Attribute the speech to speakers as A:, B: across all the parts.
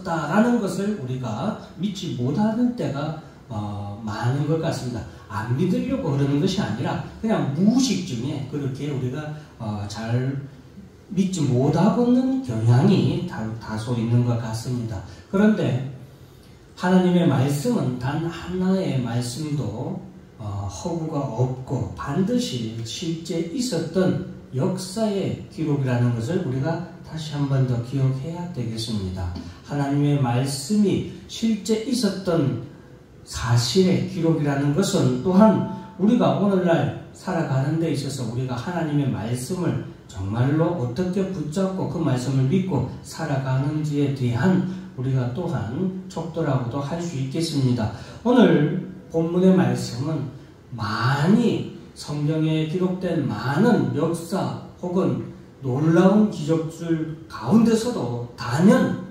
A: 있었다라는 것을 우리가 믿지 못하는 때가 많은 것 같습니다. 안 믿으려고 그러는 것이 아니라 그냥 무의식 중에 그렇게 우리가 잘 믿지 못하고는 경향이 다소 있는 것 같습니다. 그런데 하나님의 말씀은 단 하나의 말씀도 허구가 없고 반드시 실제 있었던 역사의 기록이라는 것을 우리가 다시 한 번 더 기억해야 되겠습니다. 하나님의 말씀이 실제 있었던 사실의 기록이라는 것은 또한 우리가 오늘날 살아가는 데 있어서 우리가 하나님의 말씀을 정말로 어떻게 붙잡고 그 말씀을 믿고 살아가는지에 대한 우리가 또한 촉도라고도 할 수 있겠습니다. 오늘 본문의 말씀은 많이 성경에 기록된 많은 역사 혹은 놀라운 기적들 가운데서도 단연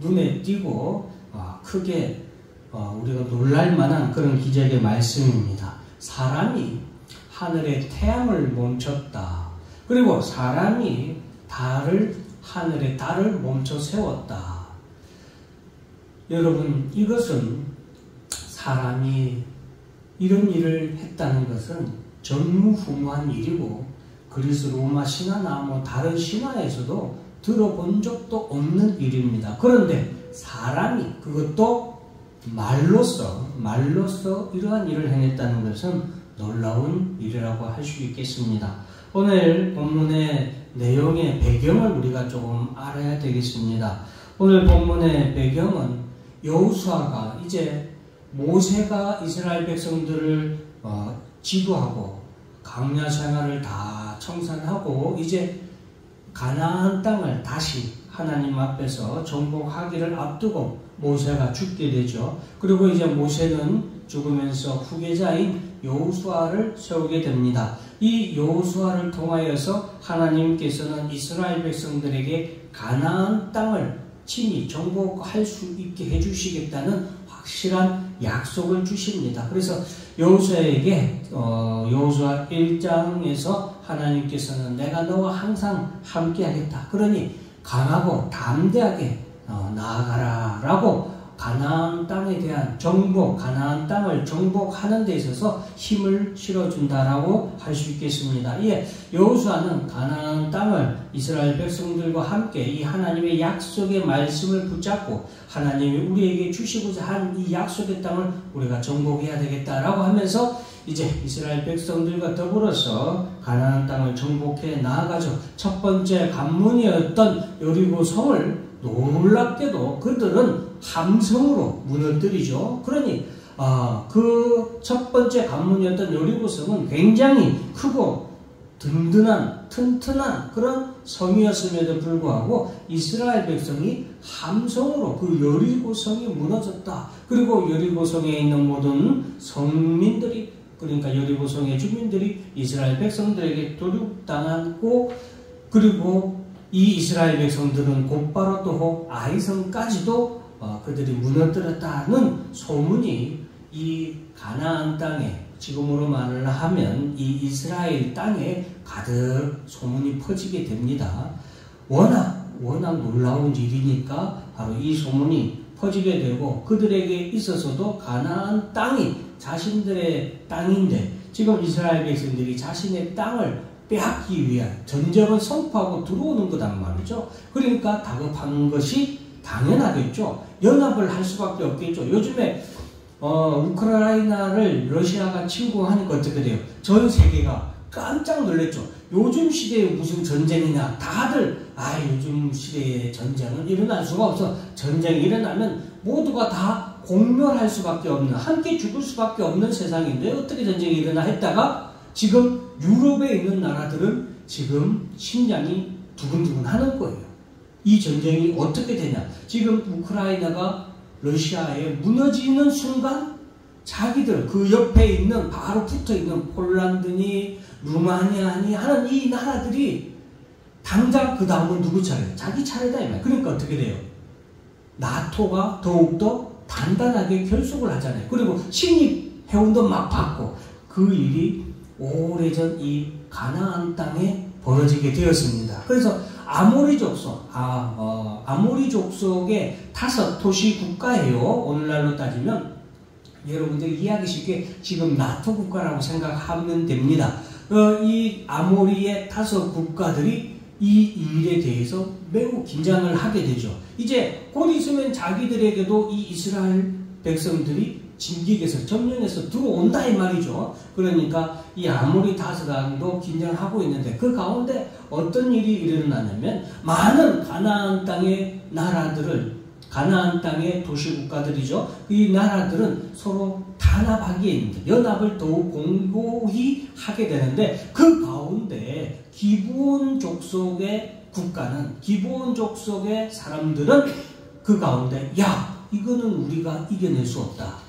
A: 눈에 띄고 크게 우리가 놀랄 만한 그런 기적의 말씀입니다. 사람이 하늘의 태양을 멈췄다. 그리고 사람이 하늘의 달을 멈춰 세웠다. 여러분, 이것은 사람이 이런 일을 했다는 것은 전무후무한 일이고 그리스 로마 신화나 다른 신화에서도 들어본 적도 없는 일입니다. 그런데 사람이 그것도 말로써 이러한 일을 해냈다는 것은 놀라운 일이라고 할 수 있겠습니다. 오늘 본문의 내용의 배경을 우리가 조금 알아야 되겠습니다. 오늘 본문의 배경은 여호수아가 이제 모세가 이스라엘 백성들을 지도하고 광야 생활을 다 청산하고 이제 가나안 땅을 다시 하나님 앞에서 정복하기를 앞두고 모세가 죽게 되죠. 그리고 이제 모세는 죽으면서 후계자인 여호수아를 세우게 됩니다. 이 여호수아를 통하여서 하나님께서는 이스라엘 백성들에게 가나안 땅을 친히 정복할 수 있게 해주시겠다는 확실한 약속을 주십니다. 그래서 여호수아에게 여호수아 1장에서 하나님께서는 내가 너와 항상 함께하겠다. 그러니 강하고 담대하게 나아가라 라고 가나안 땅에 대한 정복, 가나안 땅을 정복하는 데 있어서 힘을 실어준다라고 할 수 있겠습니다. 예, 여호수아는 가나안 땅을 이스라엘 백성들과 함께 이 하나님의 약속의 말씀을 붙잡고 하나님이 우리에게 주시고자 한 이 약속의 땅을 우리가 정복해야 되겠다라고 하면서 이제 이스라엘 백성들과 더불어서 가나안 땅을 정복해 나아가죠. 첫 번째 관문이었던 여리고성을 놀랍게도 그들은 함성으로 무너뜨리죠. 그러니 그 첫 번째 관문이었던 여리고성은 굉장히 크고 든든한 튼튼한 그런 성이었음에도 불구하고 이스라엘 백성이 함성으로 그 여리고성이 무너졌다. 그리고 여리고성에 있는 모든 성민들이 그러니까 여리고성의 주민들이 이스라엘 백성들에게 도륙당하고 그리고 이 이스라엘 백성들은 곧바로 또 아이성까지도 그들이 무너뜨렸다는 소문이 이 가나안 땅에 지금으로 말을 하면 이 이스라엘 땅에 가득 소문이 퍼지게 됩니다. 워낙 놀라운 일이니까 바로 이 소문이 퍼지게 되고 그들에게 있어서도 가나안 땅이 자신들의 땅인데 지금 이스라엘 백성들이 자신의 땅을 빼앗기 위한 전쟁을 선포하고 들어오는 거단 말이죠. 그러니까 다급한 것이 당연하겠죠. 연합을 할 수밖에 없겠죠. 요즘에 우크라이나를 러시아가 침공하니까 어떻게 돼요? 전 세계가 깜짝 놀랐죠. 요즘 시대에 무슨 전쟁이냐. 다들 요즘 시대에 전쟁은 일어날 수가 없어. 전쟁이 일어나면 모두가 다 공멸할 수밖에 없는 함께 죽을 수밖에 없는 세상인데 어떻게 전쟁이 일어나 했다가 지금 유럽에 있는 나라들은 지금 심장이 두근두근 하는 거예요. 이 전쟁이 어떻게 되냐. 지금 우크라이나가 러시아에 무너지는 순간 자기들 그 옆에 있는 바로 붙어있는 폴란드니 루마니아니 하는 이 나라들이 당장 그 다음은 누구 차례? 자기 차례다 이 말. 그러니까 어떻게 돼요? 나토가 더욱더 단단하게 결속을 하잖아요. 그리고 신입 회원도 막 받고 그 일이 오래전 이 가나안 땅에 벌어지게 되었습니다. 그래서 아모리 족속, 아모리 족속의 5 도시 국가예요. 오늘날로 따지면 여러분들 이해하기 쉽게 지금 나토 국가라고 생각하면 됩니다. 이 아모리의 5 국가들이 이 일에 대해서 매우 긴장을 하게 되죠. 이제 곧 있으면 자기들에게도 이 이스라엘 백성들이 진격에서 점령해서 들어온다 이 말이죠. 그러니까 이 아모리 5강도 긴장하고 있는데 그 가운데 어떤 일이 일어나냐면 많은 가나안 땅의 나라들을, 가나안 땅의 도시국가들이죠. 이 나라들은 서로 단합하기에 연합을 더욱 공고히 하게 되는데 그 가운데 기브온 족속의 국가는, 기브온 족속의 사람들은 그 가운데 이거는 우리가 이겨낼 수 없다.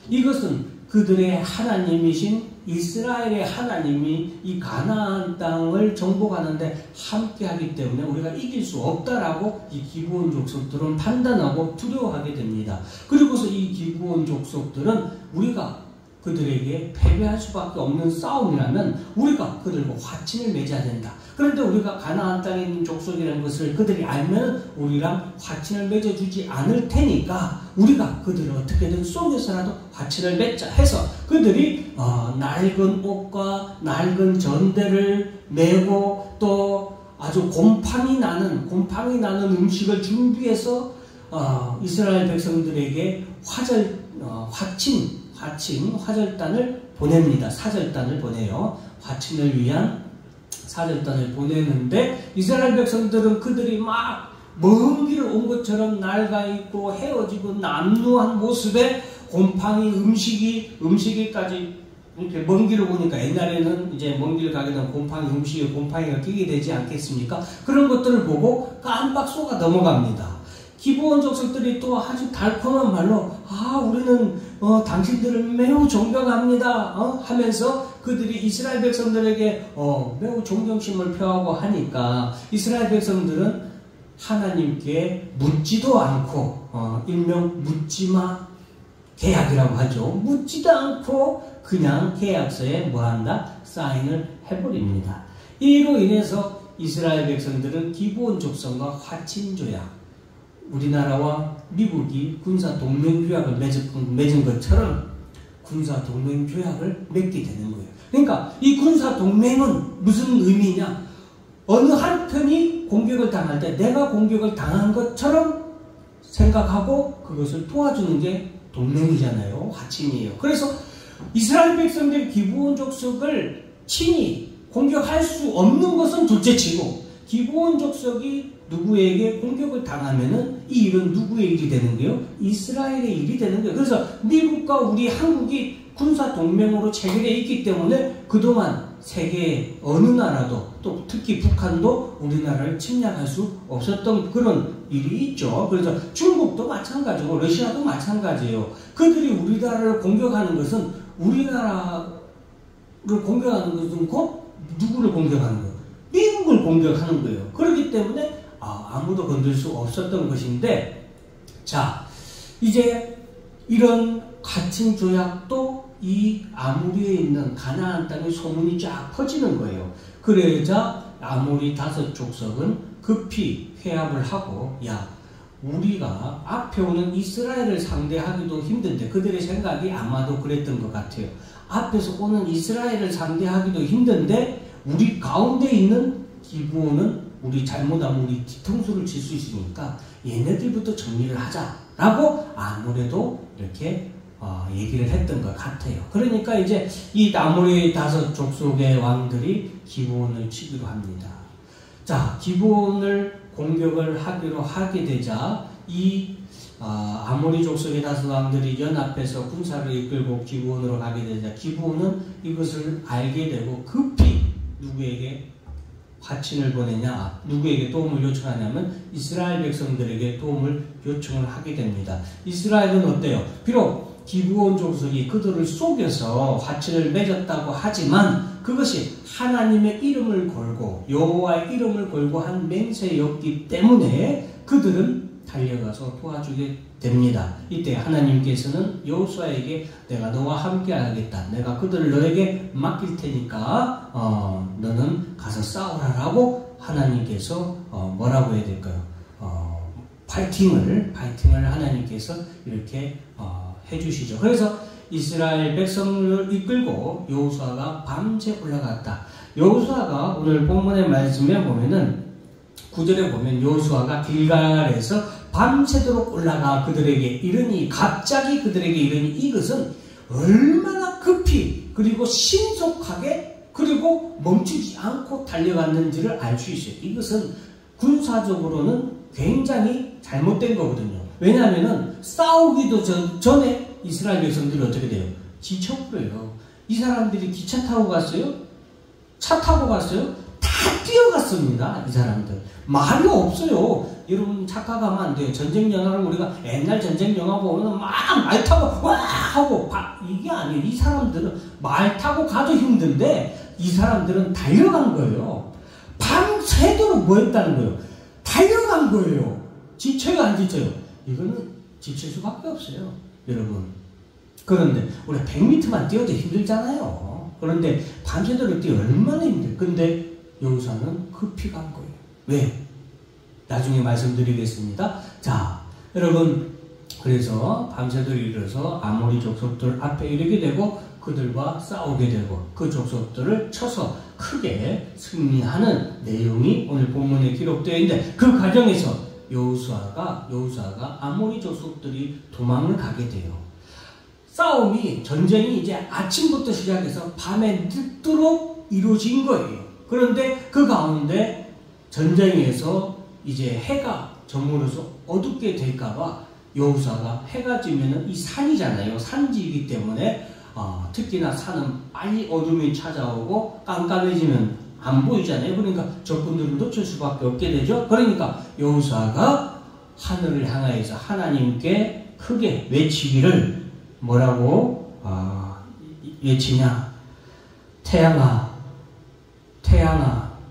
A: 이것은 그들의 하나님이신 이스라엘의 하나님이 이 가나안 땅을 정복하는데 함께하기 때문에 우리가 이길 수 없다라고 이 기브온 족속들은 판단하고 두려워하게 됩니다. 그리고서 이 기브온 족속들은 우리가 그들에게 패배할 수밖에 없는 싸움이라면 우리가 그들과 화친을 맺어야 된다. 그런데 우리가 가나안 땅에 있는 족속이라는 것을 그들이 알면 우리랑 화친을 맺어주지 않을 테니까 우리가 그들을 어떻게든 속여서라도 화친을 맺자 해서 그들이 낡은 옷과 낡은 전대를 메고 또 아주 곰팡이 나는 음식을 준비해서 이스라엘 백성들에게 화절단을 보냅니다. 사절단을 보내요. 화친을 위한 사절단을 보내는데 이스라엘 백성들은 그들이 막 먼 길을 온 것처럼 낡아있고 헤어지고 남루한 모습에 곰팡이 음식이까지 이렇게 먼 길을 오니까 옛날에는 이제 먼 길 가게 되면 곰팡이 음식에 곰팡이가 끼게 되지 않겠습니까? 그런 것들을 보고 깜빡 속아 넘어갑니다. 기브온 족속들이 또 아주 달콤한 말로 우리는 당신들을 매우 존경합니다 하면서 그들이 이스라엘 백성들에게 매우 존경심을 표하고 하니까 이스라엘 백성들은 하나님께 묻지도 않고 일명 묻지마 계약이라고 하죠. 묻지도 않고 그냥 계약서에 뭐한다? 사인을 해버립니다. 이로 인해서 이스라엘 백성들은 기브온 족속과 화친조약, 우리나라와 미국이 군사동맹조약을 맺은 것처럼 군사동맹조약을 맺게 되는 거예요. 그러니까 이 군사동맹은 무슨 의미냐? 어느 한편이 공격을 당할 때 내가 공격을 당한 것처럼 생각하고 그것을 도와주는 게 동맹이잖아요. 화친이에요. 그래서 이스라엘 백성들이 기브온 족속을 친히 공격할 수 없는 것은 둘째치고 기브온 족속이 누구에게 공격을 당하면은 이 일은 누구의 일이 되는 거예요? 이스라엘의 일이 되는 거예요. 그래서 미국과 우리 한국이 군사 동맹으로 체결해 있기 때문에 그동안 세계 어느 나라도 또 특히 북한도 우리나라를 침략할 수 없었던 그런 일이 있죠. 그래서 중국도 마찬가지고 러시아도 마찬가지예요. 그들이 우리나라를 공격하는 것은 우리나라를 공격하는 것은 곧 누구를 공격하는 거예요? 미국을 공격하는 거예요. 그렇기 때문에 아무도 건들 수 없었던 것인데, 자, 이제 이런 갇힌 조약도 이 아모리에 있는 가나안 땅의 소문이 쫙 퍼지는 거예요. 그러자 아모리 5 족속은 급히 회합을 하고, 우리가 앞에 오는 이스라엘을 상대하기도 힘든데, 그들의 생각이 아마도 그랬던 것 같아요. 앞에서 오는 이스라엘을 상대하기도 힘든데 우리 가운데 있는 기브온은 우리 잘못하면 우리 뒤통수를 칠 수 있으니까 얘네들부터 정리를 하자라고 아무래도 이렇게 얘기를 했던 것 같아요. 그러니까 이제 이 아모리 5 족속의 왕들이 기브온을 치기로 합니다. 자, 기브온을 공격을 하기로 하게 되자 이 아모리 족속의 5 왕들이 연합해서 군사를 이끌고 기브온으로 가게 되자 기브온은 이것을 알게 되고 급히 누구에게 화친을 보내냐, 누구에게 도움을 요청하냐면 이스라엘 백성들에게 도움을 요청을 하게 됩니다. 이스라엘은 어때요? 비록 기브온 족속이 그들을 속여서 화친을 맺었다고 하지만 그것이 하나님의 이름을 걸고 여호와의 이름을 걸고 한 맹세였기 때문에 그들은 달려가서 도와주게 됩니다. 이때 하나님께서는 여호수아에게 내가 너와 함께 하겠다. 내가 그들을 너에게 맡길 테니까 너는 가서 싸우라라고 하나님께서 뭐라고 해야 될까요? 파이팅을 하나님께서 이렇게 해주시죠. 그래서 이스라엘 백성을 이끌고 여호수아가 밤새 올라갔다. 여호수아가 오늘 본문의 말씀에 보면은 9절에 보면 여호수아가 길갈에서 밤새도록 올라가 그들에게 이르니, 갑자기 그들에게 이르니, 이것은 얼마나 급히 그리고 신속하게 그리고 멈추지 않고 달려갔는지를 알 수 있어요. 이것은 군사적으로는 굉장히 잘못된 거거든요. 왜냐하면 싸우기도 전에 이스라엘 백성들이 어떻게 돼요? 지쳐버려요. 이 사람들이 기차 타고 갔어요? 차 타고 갔어요? 다 뛰어갔습니다. 이 사람들. 말이 없어요. 여러분 착각하면 안 돼요. 전쟁 영화를 우리가 옛날 전쟁 영화 보면 막 말 타고 와 하고 이게 아니에요. 이 사람들은 말 타고 가도 힘든데 이 사람들은 달려간 거예요. 밤새도록 뭐 했다는 거예요? 달려간 거예요. 지쳐요, 안 지쳐요? 이거는 지칠 수밖에 없어요, 여러분. 그런데 우리가 100m만 뛰어도 힘들잖아요. 그런데 밤새도록 뛰어 얼마나 힘들어요. 근데 여호수아는 급히 간 거예요. 왜? 나중에 말씀드리겠습니다. 자, 여러분, 그래서 밤새도록 일어서 아모리 족속들 앞에 이르게 되고 그들과 싸우게 되고 그 족속들을 쳐서 크게 승리하는 내용이 오늘 본문에 기록되어 있는데, 그 과정에서 여호수아가 아모리 족속들이 도망을 가게 돼요. 전쟁이 이제 아침부터 시작해서 밤에 늦도록 이루어진 거예요. 그런데 그 가운데 전쟁에서 이제 해가 저물어서 어둡게 될까봐 여호수아가 해가 지면은 이 산이잖아요. 산지이기 때문에 특히나 산은 빨리 어둠이 찾아오고 깜깜해지면 안 보이잖아요. 그러니까 적군들을 놓칠 수밖에 없게 되죠. 그러니까 여호수아가 하늘을 향하여서 하나님께 크게 외치기를 뭐라고 외치냐? 태양아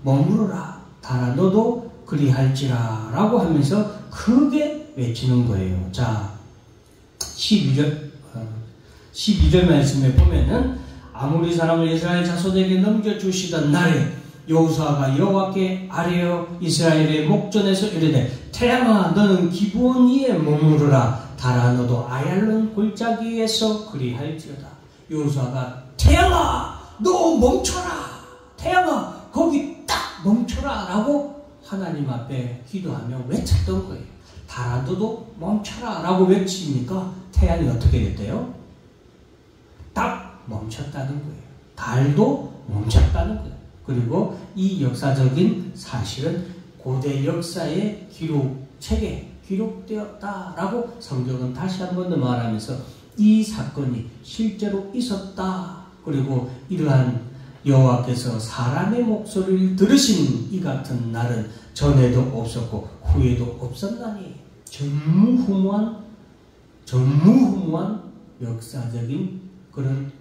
A: 머무르라. 달아 너도 그리할지라 라고 하면서 크게 외치는 거예요. 자, 12절 말씀에 보면은 아모리 사람을 이스라엘 자손에게 넘겨주시던 날에 여호수아가 여호와께 아뢰어 이스라엘의 목전에서 이르되, 태양아 너는 기브온 위에 머무르라. 달아 너도 아얄론 골짜기에서 그리할지어다. 여호수아가 태양아 너 멈춰라. 태양아 거기 딱 멈춰라 라고 하나님 앞에 기도하며 외쳤던 거예요. 달아 너도 멈춰라 라고 외치니까 태양이 어떻게 됐대요? 딱 멈췄다는 거예요. 달도 멈췄다는 거예요. 그리고 이 역사적인 사실은 고대 역사의 책에 기록되었다라고 성경은 다시 한 번 더 말하면서 이 사건이 실제로 있었다. 그리고 이러한 여호와께서 사람의 목소리를 들으신 이 같은 날은 전에도 없었고 후에도 없었나니. 전무후무한 역사적인 그런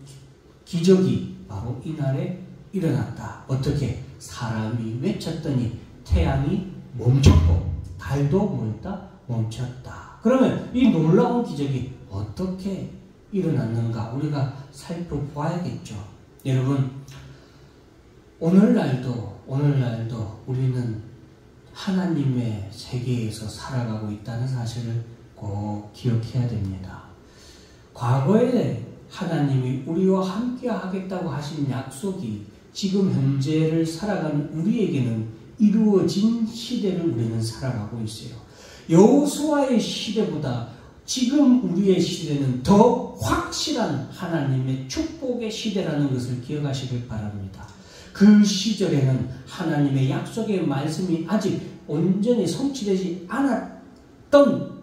A: 기적이 바로 이날에 일어났다. 어떻게? 사람이 외쳤더니 태양이 멈췄고 달도 뭐였다? 멈췄다. 그러면 이 놀라운 기적이 어떻게 일어났는가 우리가 살펴봐야겠죠. 여러분, 오늘날도 우리는 하나님의 세계에서 살아가고 있다는 사실을 꼭 기억해야 됩니다. 과거에 하나님이 우리와 함께 하겠다고 하신 약속이 지금 현재를 살아가는 우리에게는 이루어진 시대를 우리는 살아가고 있어요. 여호수아의 시대보다 지금 우리의 시대는 더 확실한 하나님의 축복의 시대라는 것을 기억하시길 바랍니다. 그 시절에는 하나님의 약속의 말씀이 아직 온전히 성취되지 않았던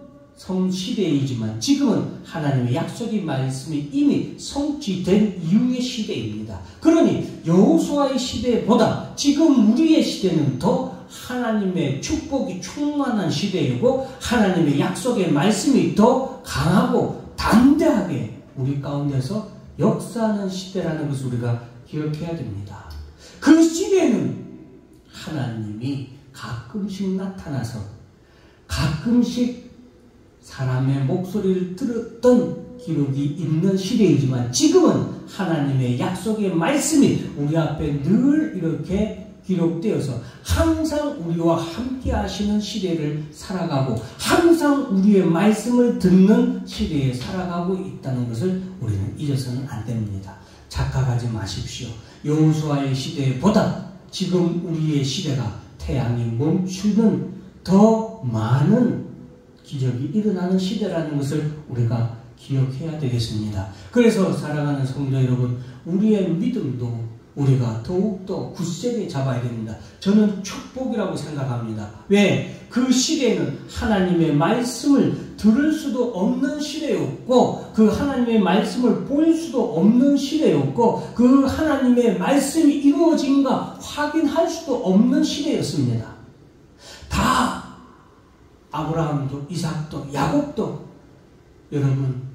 A: 시대이지만 지금은 하나님의 약속의 말씀이 이미 성취된 이후의 시대입니다. 그러니 여호수아의 시대보다 지금 우리의 시대는 더 하나님의 축복이 충만한 시대이고 하나님의 약속의 말씀이 더 강하고 담대하게 우리 가운데서 역사하는 시대라는 것을 우리가 기억해야 됩니다. 그 시대에는 하나님이 가끔씩 나타나서 가끔씩 사람의 목소리를 들었던 기록이 있는 시대이지만 지금은 하나님의 약속의 말씀이 우리 앞에 늘 이렇게 기록되어서 항상 우리와 함께 하시는 시대를 살아가고 항상 우리의 말씀을 듣는 시대에 살아가고 있다는 것을 우리는 잊어서는 안 됩니다. 착각하지 마십시오. 여호수아의 시대보다 지금 우리의 시대가 태양이 멈추는 더 많은 기적이 일어나는 시대라는 것을 우리가 기억해야 되겠습니다. 그래서 사랑하는 성도 여러분, 우리의 믿음도 우리가 더욱더 굳세게 잡아야 됩니다. 저는 축복이라고 생각합니다. 왜? 그 시대에는 하나님의 말씀을 들을 수도 없는 시대였고 그 하나님의 말씀을 볼 수도 없는 시대였고 그 하나님의 말씀이 이루어진가 확인할 수도 없는 시대였습니다. 다 아브라함도 이삭도 야곱도 여러분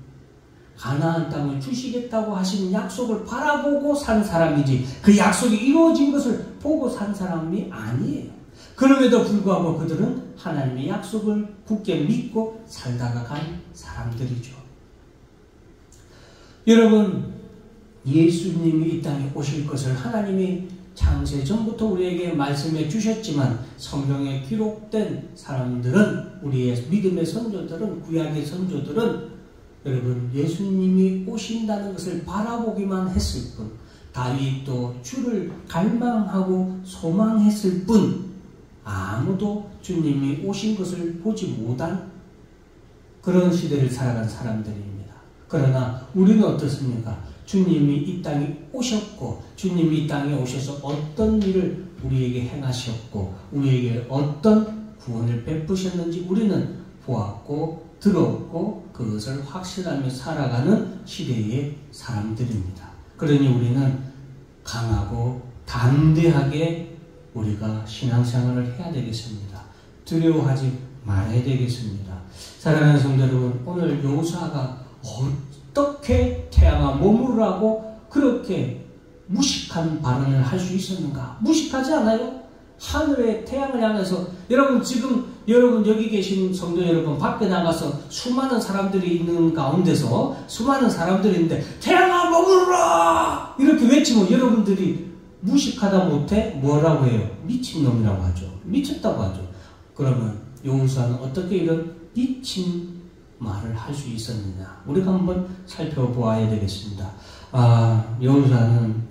A: 가나안 땅을 주시겠다고 하시는 약속을 바라보고 산 사람이지 그 약속이 이루어진 것을 보고 산 사람이 아니에요. 그럼에도 불구하고 그들은 하나님의 약속을 굳게 믿고 살다가 간 사람들이죠. 여러분, 예수님이 이 땅에 오실 것을 하나님이 창세 전부터 우리에게 말씀해 주셨지만 성경에 기록된 사람들은 우리의 믿음의 선조들은 구약의 선조들은 여러분 예수님이 오신다는 것을 바라보기만 했을 뿐 다윗도 주를 갈망하고 소망했을 뿐 아무도 주님이 오신 것을 보지 못한 그런 시대를 살아간 사람들입니다. 그러나 우리는 어떻습니까? 주님이 이 땅에 오셨고 주님이 이 땅에 오셔서 어떤 일을 우리에게 행하셨고 우리에게 어떤 구원을 베푸셨는지 우리는 보았고 들었고 그것을 확실하며 살아가는 시대의 사람들입니다. 그러니 우리는 강하고 담대하게 우리가 신앙생활을 해야 되겠습니다. 두려워하지 말아야 되겠습니다. 사랑하는 성도 여러분, 오늘 여호수아가 어떻게 태양아 머무르라고 그렇게 무식한 발언을 할 수 있었는가? 무식하지 않아요? 하늘의 태양을 향해서 여러분 지금 여러분 여기 계신 성도 여러분 밖에 나가서 수많은 사람들이 있는 가운데서 수많은 사람들이 있는데 태양아 머무르라 이렇게 외치면 여러분들이 무식하다 못해 뭐라고 해요? 미친놈이라고 하죠. 미쳤다고 하죠. 그러면 여호수아는 어떻게 이런 미친 말을 할 수 있었느냐 우리가 한번 살펴보아야 되겠습니다. 여호수아는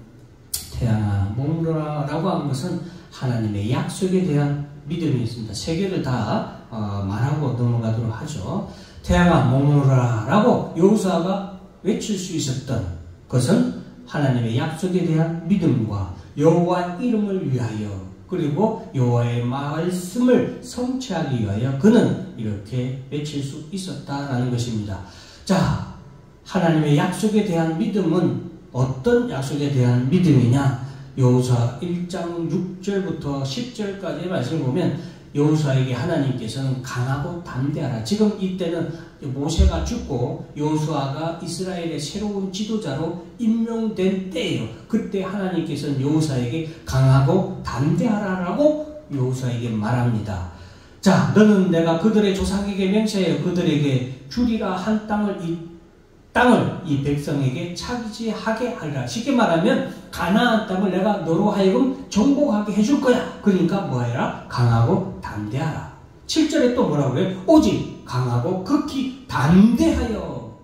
A: 태양아 머무르라 라고 한 것은 하나님의 약속에 대한 믿음이 있습니다. 세 개를 다 말하고 넘어가도록 하죠. 태양아 머무르라 라고 여호수아가 외칠 수 있었던 것은 하나님의 약속에 대한 믿음과 여호와 이름을 위하여 그리고 여호와의 말씀을 성취하기 위하여 그는 이렇게 외칠 수 있었다라는 것입니다. 자, 하나님의 약속에 대한 믿음은 어떤 약속에 대한 믿음이냐? 여호수아 1장 6절부터 10절까지의 말씀을 보면 여호수아에게 하나님께서는 강하고 담대하라. 지금 이때는 모세가 죽고 여호수아가 이스라엘의 새로운 지도자로 임명된 때예요. 그때 하나님께서는 여호수아에게 강하고 담대하라라고 여호수아에게 말합니다. 자, 너는 내가 그들의 조상에게 맹세하여 그들에게 주리라 한 땅을 이 백성에게 차지하게 하리라. 쉽게 말하면 가나안 땅을 내가 너로 하여금 정복하게 해줄 거야. 그러니까 뭐해라? 강하고 담대하라. 7절에 또 뭐라고 해요? 오직 강하고 극히 담대하여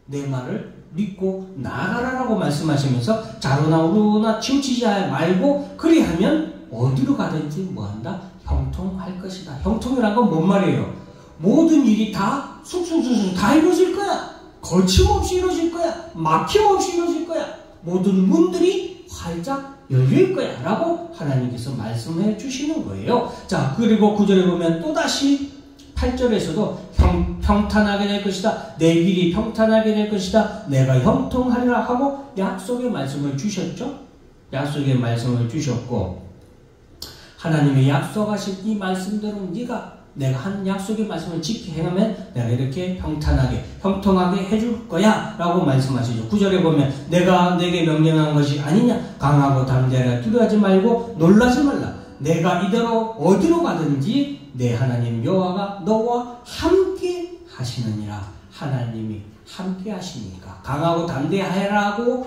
A: 내 말을 믿고 나아가라라고 말씀하시면서 자로나 우루나 치우치지 말고 그리하면 어디로 가든지 뭐한다? 형통할 것이다. 형통이란 건 뭔 말이에요? 모든 일이 다 쑥쑥쑥쑥 다 이루어질 거야. 거침없이 이루어질 거야. 막힘없이 이루어질 거야. 모든 문들이 활짝 열릴 거야 라고 하나님께서 말씀해 주시는 거예요. 자, 그리고 9절에 보면 또다시 8절에서도 평탄하게 될 것이다. 내 길이 평탄하게 될 것이다. 내가 형통하리라 하고 약속의 말씀을 주셨죠. 약속의 말씀을 주셨고 하나님의 약속하신 이 말씀들은 내가 한 약속의 말씀을 지키 행하면 내가 이렇게 평탄하게 형통하게 해줄 거야 라고 말씀하시죠. 9절에 보면 내가 내게 명령한 것이 아니냐 강하고 담대하라 두려워하지 말고 놀라지 말라 내가 이대로 어디로 가든지 내 하나님 여호와가 너와 함께 하시느니라. 하나님이 함께 하시니까 강하고 담대하라고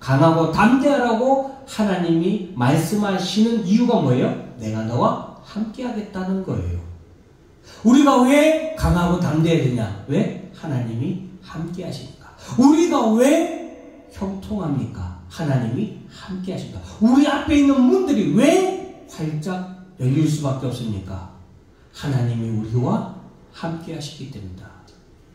A: 강하고 담대하라고 하나님이 말씀하시는 이유가 뭐예요? 내가 너와 함께 하겠다는 거예요. 우리가 왜 강하고 담대해야 되냐? 왜? 하나님이 함께 하시니까. 우리가 왜 형통합니까? 하나님이 함께 하시니까. 우리 앞에 있는 문들이 왜 활짝 열릴 수밖에 없습니까? 하나님이 우리와 함께 하시기 때문이다.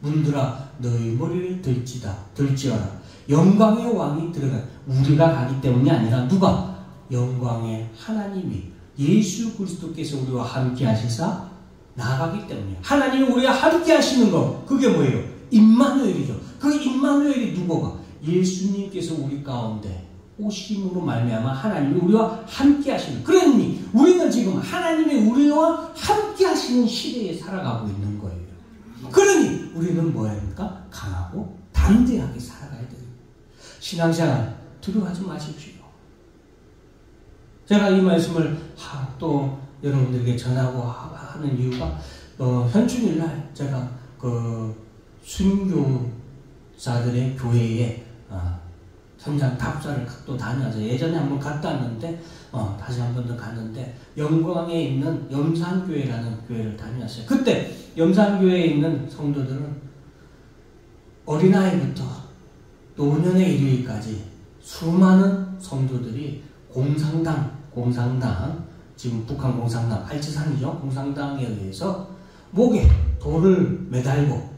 A: 문들아 너희 머리를 들지어라. 영광의 왕이 들어가. 우리가 가기 때문이 아니라 누가? 영광의 하나님이 예수 그리스도께서 우리와 함께 하시사 나아가기 때문에. 하나님이 우리와 함께 하시는 거, 그게 뭐예요? 임마누엘이죠. 그 임마누엘이 누구가? 예수님께서 우리 가운데 오심으로 말미암아 하나님이 우리와 함께 하시는. 그러니 우리는 지금 하나님이 우리와 함께 하시는 시대에 살아가고 있는 거예요. 그러니 우리는 뭐야 합니까? 강하고 담대하게 살아가야 돼요. 신앙생활 두려워하지 마십시오. 제가 이 말씀을 또 여러분들에게 전하고 하는 이유가 현충일날 제가 그 순교자들의 교회에 현장 답사를 또 다녀서 예전에 한번 갔다 왔는데 다시 한 번 더 갔는데 영광에 있는 염산교회라는 교회를 다녀왔어요. 그때 염산교회에 있는 성도들은 어린아이부터 노년에 이르기까지 수많은 성도들이 공산당 지금 북한 공산당 알치산이죠. 공산당에 의해서 목에 돌을 매달고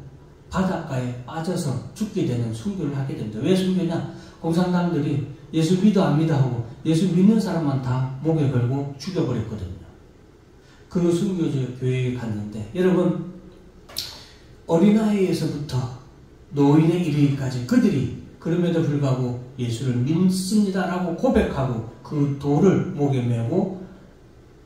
A: 바닷가에 빠져서 죽게 되는 순교를 하게 됩니다. 왜 순교냐? 공산당들이 예수 믿어 안 믿어 하고 예수 믿는 사람만 다 목에 걸고 죽여버렸거든요. 그 순교자 교회에 갔는데 여러분 어린아이에서부터 노인에 이르기까지 그들이 그럼에도 불구하고 예수를 믿습니다라고 고백하고 그 돌을 목에 메고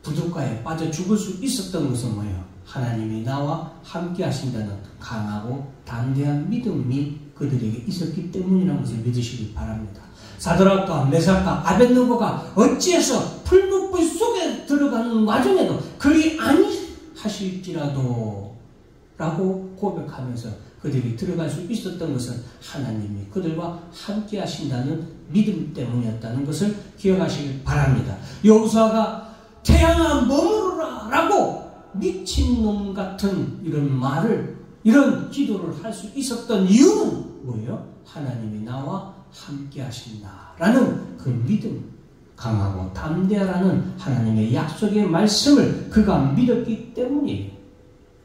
A: 부둣가에 빠져 죽을 수 있었던 것은 뭐예요? 하나님이 나와 함께 하신다는 강하고 담대한 믿음이 그들에게 있었기 때문이라는 것을 믿으시기 바랍니다. 사드락과 메삭과 아벳느고가 어찌해서 풀무불 속에 들어가는 와중에도 그리 아니하실지라도 라고 고백하면서 그들이 들어갈 수 있었던 것은 하나님이 그들과 함께 하신다는 믿음 때문이었다는 것을 기억하시길 바랍니다. 여호수아가 태양아 머무르라 라고 미친놈 같은 이런 말을, 이런 기도를 할 수 있었던 이유는 뭐예요? 하나님이 나와 함께 하신다라는 그 믿음, 강하고 담대하라는 하나님의 약속의 말씀을 그가 믿었기 때문이에요.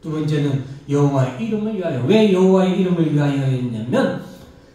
A: 두 번째는 여호와의 이름을 위하여. 왜 여호와의 이름을 위하여 했냐면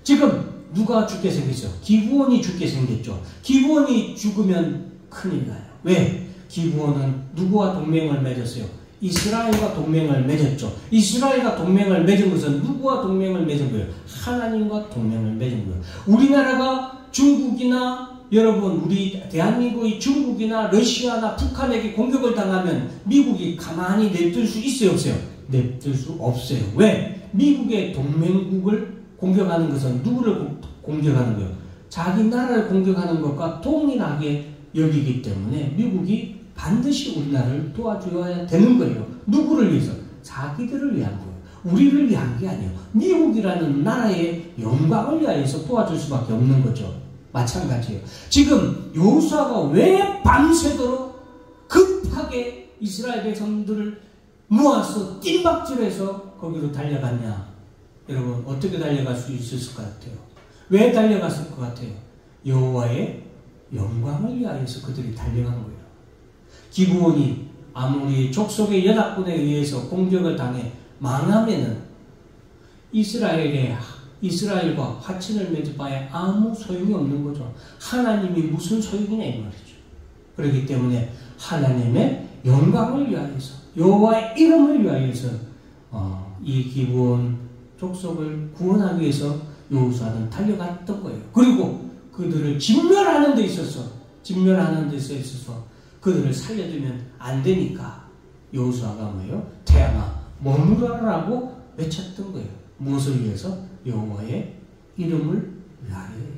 A: 지금 누가 죽게 생겼죠? 기브온이 죽게 생겼죠. 기브온이 죽으면 큰일 나요. 왜? 기브온은 누구와 동맹을 맺었어요? 이스라엘과 동맹을 맺었죠. 이스라엘과 동맹을 맺은 것은 누구와 동맹을 맺은 거예요? 하나님과 동맹을 맺은 거예요. 우리나라가 중국이나 여러분 우리 대한민국이 중국이나 러시아나 북한에게 공격을 당하면 미국이 가만히 냅둘 수 있어요 없어요? 냅둘 수 없어요. 왜? 미국의 동맹국을 공격하는 것은 누구를 공격하는 거예요? 자기 나라를 공격하는 것과 동일하게 여기기 때문에 미국이 반드시 우리나라를 도와줘야 되는 거예요. 누구를 위해서? 자기들을 위한 거예요. 우리를 위한 게 아니에요. 미국이라는 나라의 영광을 위하여서 도와줄 수밖에 없는 거죠. 마찬가지예요. 지금 여호수아가 왜 밤새도록 급하게 이스라엘 백성들을 모아서 뜀박질해서 거기로 달려갔냐? 여러분 어떻게 달려갈 수 있었을 것 같아요? 왜 달려갔을 것 같아요? 여호와의 영광을 위하여서 그들이 달려간 거예요. 기브온이 아무리 족속의 연합군에 의해서 공격을 당해 망하면은 이스라엘과 화친을 맺을 바에 아무 소용이 없는 거죠. 하나님이 무슨 소용이냐 이 말이죠. 그렇기 때문에 하나님의 영광을 위하여서 여호와의 이름을 위하여서 이 기브온 족속을 구원하기 위해서 여호수아는 달려갔던 거예요. 그리고 그들을 진멸하는 데 있어서 그들을 살려두면 안 되니까 여호수아가 뭐예요? 태양아 머무르라라고 외쳤던 거예요. 무엇을 위해서? 여호와의 이름을 위하여요.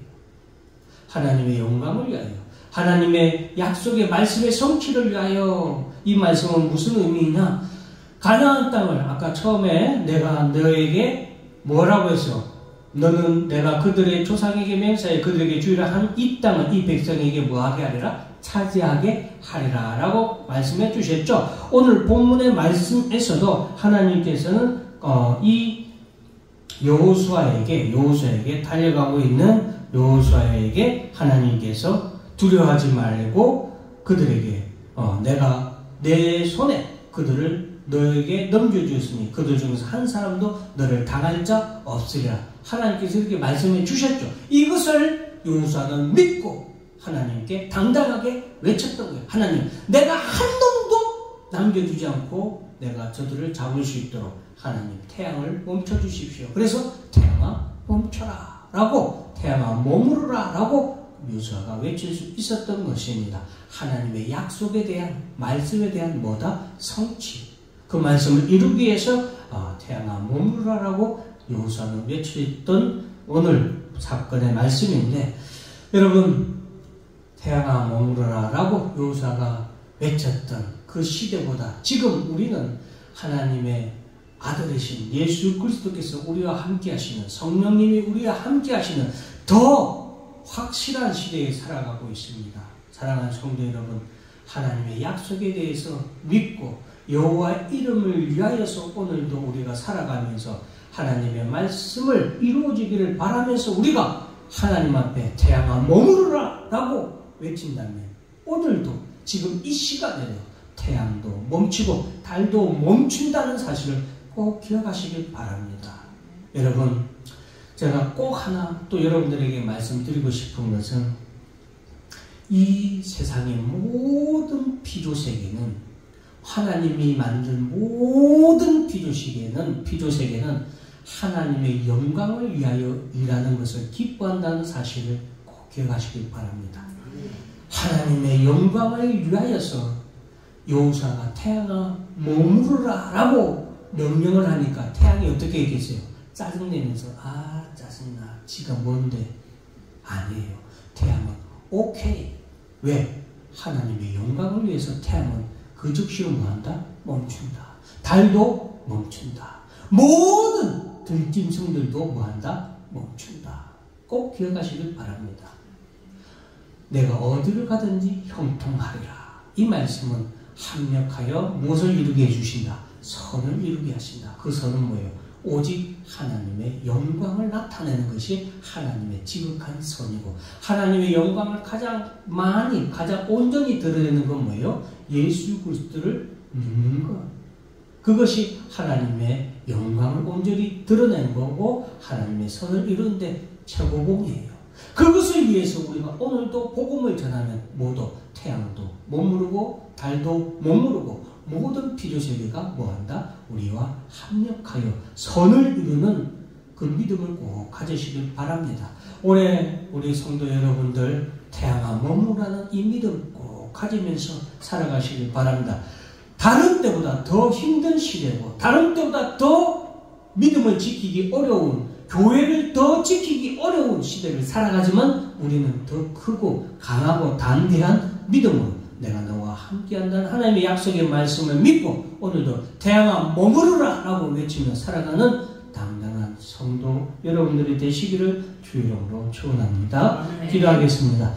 A: 하나님의 영광을 위하여, 하나님의 약속의 말씀의 성취를 위하여. 이 말씀은 무슨 의미냐? 가나안 땅을 아까 처음에 내가 너에게 뭐라고 했어? 너는 내가 그들의 조상에게 맹세하여 그들에게 주리라 한 이 땅을 이 백성에게 뭐하게 하리라? 차지하게 하리라 라고 말씀해 주셨죠. 오늘 본문의 말씀에서도 하나님께서는 이 여호수아에게 달려가고 있는 여호수아에게 하나님께서 두려워하지 말고 그들에게 내가 내 손에 그들을 너에게 넘겨주었으니 그들 중에서 한 사람도 너를 당할 자 없으리라. 하나님께서 이렇게 말씀해 주셨죠. 이것을 여호수아는 믿고 하나님께 당당하게 외쳤던 거예요. 하나님, 내가 한 놈도 남겨두지 않고 내가 저들을 잡을 수 있도록 하나님 태양을 멈춰주십시오. 그래서 태양아 멈춰라 라고, 태양아 머무르라 라고 여호수아가 외칠 수 있었던 것입니다. 하나님의 약속에 대한, 말씀에 대한 뭐다? 성취. 그 말씀을 이루기 위해서 태양아 머무르라라고 여호수아는 외쳤던 오늘 사건의 말씀인데, 여러분 태양아 머무르라라고 여호수아가 외쳤던 그 시대보다 지금 우리는 하나님의 아들이신 예수 그리스도께서 우리와 함께 하시는, 성령님이 우리와 함께 하시는 더 확실한 시대에 살아가고 있습니다. 사랑하는 성도 여러분, 하나님의 약속에 대해서 믿고 여호와의 이름을 위하여서 오늘도 우리가 살아가면서 하나님의 말씀을 이루어지기를 바라면서 우리가 하나님 앞에 태양아 머무르라 라고 외친다면 오늘도 지금 이 시간에도 태양도 멈추고 달도 멈춘다는 사실을 꼭 기억하시길 바랍니다. 여러분, 제가 꼭 하나 또 여러분들에게 말씀드리고 싶은 것은 이 세상의 모든 피조세계는, 하나님이 만든 모든 피조세계는 하나님의 영광을 위하여 일하는 것을 기뻐한다는 사실을 꼭 기억하시길 바랍니다. 하나님의 영광을 위하여서 여호수아가 태양아 머무르라 라고 명령을 하니까 태양이 어떻게 얘기했어요? 짜증내면서 짜증나, 지가 뭔데? 아니에요. 태양은 오케이. 왜? 하나님의 영광을 위해서 태양은 그 즉시로 뭐한다? 멈춘다. 달도 멈춘다. 모든 들짐승들도 뭐한다? 멈춘다. 꼭 기억하시길 바랍니다. 내가 어디를 가든지 형통하리라. 이 말씀은 합력하여 무엇을 이루게 해주신다? 선을 이루게 하신다. 그 선은 뭐예요? 오직 하나님의 영광을 나타내는 것이 하나님의 지극한 선이고, 하나님의 영광을 가장 많이, 가장 온전히 드러내는 건 뭐예요? 예수 그리스도를 믿는 것. 그것이 하나님의 영광을 온전히 드러내는 거고 하나님의 선을 이루는데 최고봉이에요. 그것을 위해서 우리가 오늘도 복음을 전하면 모두 태양도 머무르고 달도 머무르고 모든 피조세계가 뭐한다? 우리와 합력하여 선을 이루는 그 믿음을 꼭 가지시길 바랍니다. 올해 우리 성도 여러분들 태양아 머무라는 이 믿음 꼭 가지면서 살아가시길 바랍니다. 다른 때보다 더 힘든 시대고 다른 때보다 더 믿음을 지키기 어려운, 교회를 더 지키기 어려운 시대를 살아가지만 우리는 더 크고 강하고 담대한 믿음으로 내가 너와 함께한다는 하나님의 약속의 말씀을 믿고 오늘도 태양아 머무르라 라고 외치며 살아가는 당당한 성도 여러분들이 되시기를 주의 이름으로 축원합니다. 기도하겠습니다.